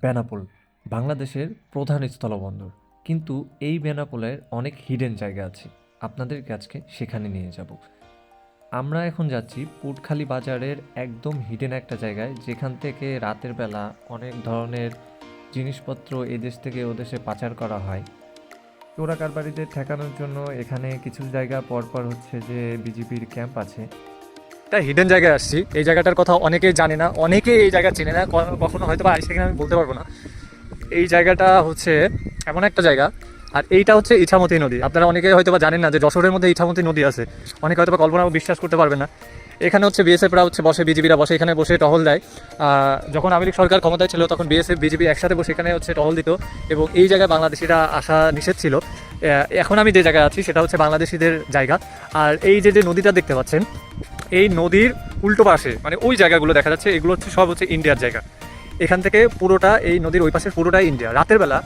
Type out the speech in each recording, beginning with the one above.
বেনাপোল বাংলাদেশের প্রধান স্থলবন্দর, কিন্তু এই বেনাপোলের অনেক হিডেন জায়গা আছে। আপনাদেরকে আজকে সেখানে নিয়ে যাব। আমরা এখন যাচ্ছি পুটখালি বাজারের একদম হিডেন একটা জায়গায়, যেখান থেকে রাতের বেলা অনেক ধরনের জিনিসপত্র এদেশ থেকে ওদেশে পাচার করা হয়। চোরা কারবারিদের ঠেকানোর জন্য এখানে কিছু জায়গা পরপর হচ্ছে যে বিজিবির ক্যাম্প আছে। একটা হিডেন জায়গায় আসছি। এই জায়গাটার কথা অনেকেই জানে না, অনেকেই এই জায়গা চেনে না, কখনো হয়তো বা আসছে কিনা আমি বলতে পারবো না। এই জায়গাটা হচ্ছে এমন একটা জায়গা, আর এইটা হচ্ছে ইছামতি নদী। আপনারা অনেকেই হয়তো বা জানেন না যে যশোরের মধ্যে ইছামতি নদী আছে। অনেকে হয়তো বা কল্পনা বিশ্বাস করতে পারবে না। এখানে হচ্ছে বিএসএফরা হচ্ছে বসে, বিজিবিরা বসে, এখানে বসে টহল দেয়। যখন আওয়ামী লীগ সরকার ক্ষমতায় ছিল তখন বিএসএফ বিজিবি একসাথে বসে এখানে হচ্ছে টহল দিত, এবং এই জায়গায় বাংলাদেশিরা আসা নিষেধ ছিল। এখন আমি যে জায়গায় আছি সেটা হচ্ছে বাংলাদেশিদের জায়গা। আর এই যে নদীটা দেখতে পাচ্ছেন, এই নদীর উল্টো পাশে মানে ওই জায়গাগুলো দেখা যাচ্ছে, এগুলো হচ্ছে সব হচ্ছে ইন্ডিয়ার জায়গা। এখান থেকে পুরোটা, এই নদীর ওই পাশের পুরোটাই ইন্ডিয়া। রাতের বেলা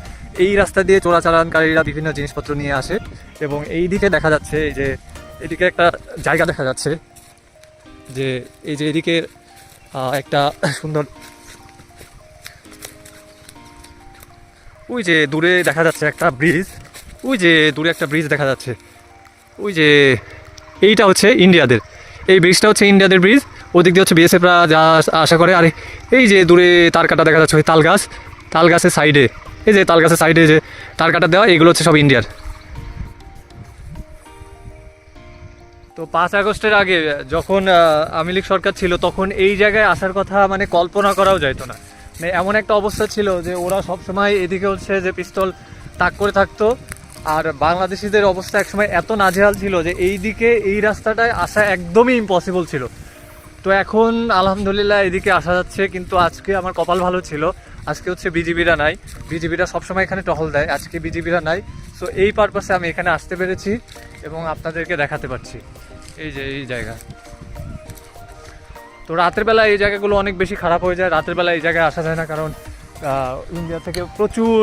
এই রাস্তা দিয়ে চোরাচালানকারীরা বিভিন্ন জিনিসপত্র নিয়ে আসে, এবং এই দিকে দেখা যাচ্ছে, এই যে এদিকে একটা জায়গা দেখা যাচ্ছে, যে এই যে এদিকে একটা সুন্দর, ওই যে দূরে দেখা যাচ্ছে একটা ব্রিজ, ওই যে দূরে একটা ব্রিজ দেখা যাচ্ছে, ওই যে এইটা হচ্ছে ইন্ডিয়াদের, এই ব্রিজটা হচ্ছে ইন্ডিয়াদের ব্রিজ। ওদিক দিয়ে হচ্ছে বিএসএফরা যা আশা করে। আর এই যে দূরে তার কাটা দেখা যাচ্ছে, ওই তাল গাছের সাইডে, এই যে তাল গাছের সাইডে যে তার কাটা দেওয়া, এগুলো হচ্ছে সব ইন্ডিয়ার। তো 5 আগস্টের আগে যখন আওয়ামী লীগ সরকার ছিল, তখন এই জায়গায় আসার কথা মানে কল্পনা করাও যাইতো না। মানে এমন একটা অবস্থা ছিল যে ওরা সব সময় এদিকে হচ্ছে যে পিস্তল তাক করে থাকতো। আর বাংলাদেশিদের অবস্থা একসময় এত নাজেহাল ছিল যে এই দিকে এই রাস্তাটায় আসা একদমই ইম্পসিবল ছিল। তো এখন আলহামদুলিল্লাহ এদিকে আসা যাচ্ছে, কিন্তু আজকে আমার কপাল ভালো ছিল, আজকে হচ্ছে বিজিবিরা নাই। বিজিবিরা সবসময় এখানে টহল দেয়, আজকে বিজিবিরা নাই। সো এই পারপাসে আমি এখানে আসতে পেরেছি এবং আপনাদেরকে দেখাতে পারছি এই যে এই জায়গা। তো রাতের বেলা এই জায়গাগুলো অনেক বেশি খারাপ হয়ে যায়, রাতের বেলা এই জায়গায় আসা যায় না, কারণ ইন্ডিয়া থেকে প্রচুর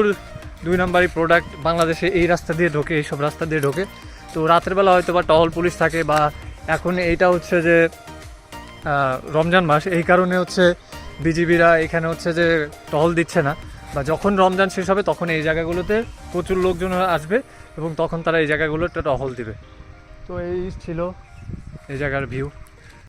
2 নম্বরই প্রোডাক্ট বাংলাদেশে এই রাস্তা দিয়ে ঢোকে, এইসব রাস্তা দিয়ে ঢোকে। তো রাতের বেলা হয়তো বা টহল পুলিশ থাকে, বা এখন এইটা হচ্ছে যে রমজান মাস, এই কারণে হচ্ছে বিজিবিরা এখানে হচ্ছে যে টহল দিচ্ছে না, বা যখন রমজান শেষ হবে তখন এই জায়গাগুলোতে প্রচুর লোকজন আসবে এবং তখন তারা এই জায়গাগুলোতে টহল দিবে। তো এই ছিল এই জায়গার ভিউ।